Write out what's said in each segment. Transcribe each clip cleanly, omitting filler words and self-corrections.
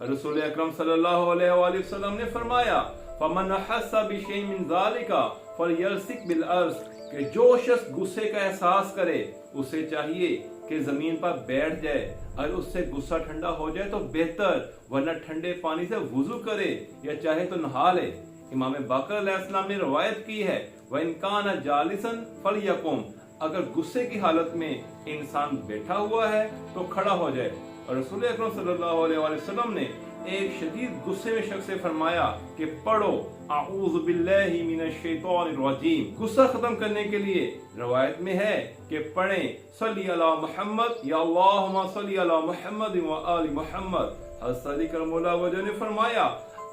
रसूल अकरम सल्लल्लाहु अलैहि वसल्लम ने फरमाया, फमन हस्सा बिशैइन मिन ज़ालिका फलयल्सिक बिल अर्ज़, कि जो शख्स गुस्से का एहसास करे उसे चाहिए कि जमीन पर बैठ जाए। अगर उससे गुस्सा ठंडा हो जाए तो बेहतर, वरना ठंडे पानी से वुजू करे या चाहे तो नहा ले। इमाम बाकर अलैहिस्सलाम ने रवायत की है, व इनकान जालिसन फलयकुम, अगर गुस्से की हालत में इंसान बैठा हुआ है तो खड़ा हो जाए। और रसूल अकरम सल्लल्लाहु अलैहि वसल्लम ने एक शदीद गुस्से में शख्स से फरमाया कि पढ़ो आऊज़ु बिल्लाहि मिनश शैतानिर रजीम। गुस्सा खत्म करने के लिए रवायत में है कि पढ़ें सल्ली अला मुहम्मद या अल्लाहुम्मा सल्ली अला मुहम्मद व आलि मुहम्मद। हज़रत अली करमुल्लाह वजह ने फरमाया,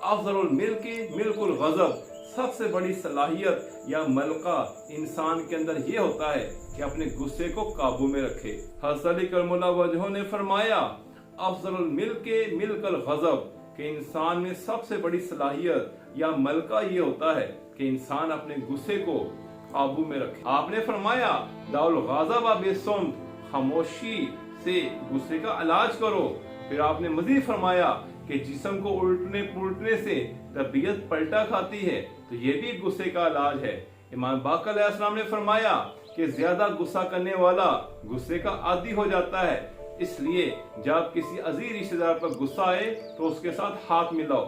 अफ़ज़लुल मिल्की मिल्कुल गज़ब, सबसे बड़ी सलाहियत या मलका इंसान के अंदर ये होता है कि अपने गुस्से को काबू में रखे। हज़रत अली करमुल्लाह वजह ने फरमाया, अफ़ज़लुल मिल्के मिल्कल गज़ब, कि इंसान में सबसे बड़ी सलाहियत या मलका ये होता है कि इंसान अपने गुस्से को काबू में रखे। आपने फरमाया, दाउल ग़ज़ब बिस्सुम्त, खामोशी से गुस्से का इलाज करो। फिर आपने मज़ीद फरमाया कि जिस्म को उल्टने पुलटने से तबीयत पलटा खाती है, तो ये भी गुस्से का इलाज है। इमाम बाकर अलैहिस्सलाम ने फरमाया कि ज्यादा गुस्सा करने वाला गुस्से का आदी हो जाता है, इसलिए जब किसी अजीज रिश्तेदार पर गुस्सा आए तो उसके साथ हाथ मिलाओ।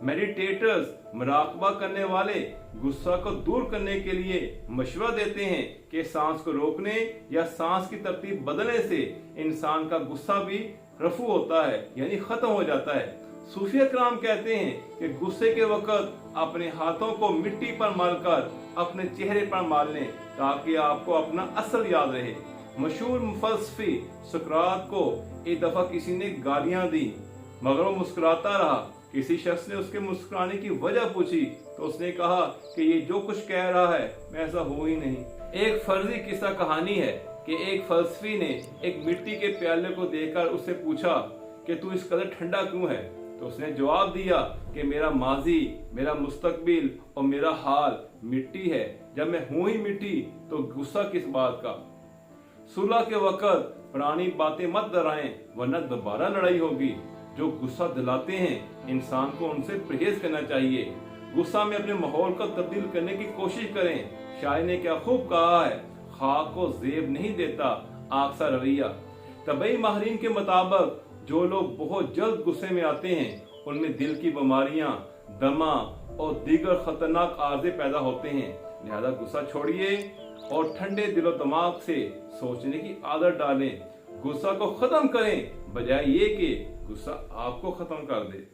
मेडिटेटर्स, मुराकबा करने वाले, गुस्सा को दूर करने के लिए मशवरा देते हैं कि सांस को रोकने या सांस की तरतीब बदलने से इंसान का गुस्सा भी रफू होता है, यानी खत्म हो जाता है। सूफिया कराम कहते हैं कि गुस्से के वक्त अपने हाथों को मिट्टी पर मारकर अपने चेहरे पर मार लें ताकि आपको अपना असल याद रहे। मशहूर मुफलसफी सुकरात को एक दफा किसी ने गालियां दी, मगर वो मुस्कुराता रहा। किसी शख्स ने उसके मुस्कुराने की वजह पूछी तो उसने कहा कि ये जो कुछ कह रहा है मैं ऐसा हूं ही नहीं। एक फर्जी किस्सा कहानी है कि एक फलसफी ने एक मिट्टी के प्याले को देखकर उससे पूछा कि तू इस कदर ठंडा क्यों है। तो उसने जवाब दिया कि मेरा माजी, मेरा मुस्तकबिल और मेरा हाल मिट्टी है, जब मैं हूं ही मिट्टी तो गुस्सा किस बात का। सुलह के वक्त पुरानी बातें मत दोहराएं, वरना दोबारा लड़ाई होगी। जो गुस्सा दिलाते हैं इंसान को उनसे परहेज करना चाहिए। गुस्सा में अपने माहौल को तब्दील करने की कोशिश करें। शायर ने क्या खूब कहा है, खाक को जेब नहीं देता आग सा रवैया। तबई माहिरीन के मुताबिक जो लोग बहुत जल्द गुस्से में आते हैं उनमें दिल की बीमारियां, दमा और दीगर खतरनाक आर्जे पैदा होते हैं। लिहाजा गुस्सा छोड़िए और ठंडे दिलो दिमाग से सोचने की आदत डालें। गुस्सा को खत्म करें बजाय ये कि गुस्सा आपको खत्म कर दे।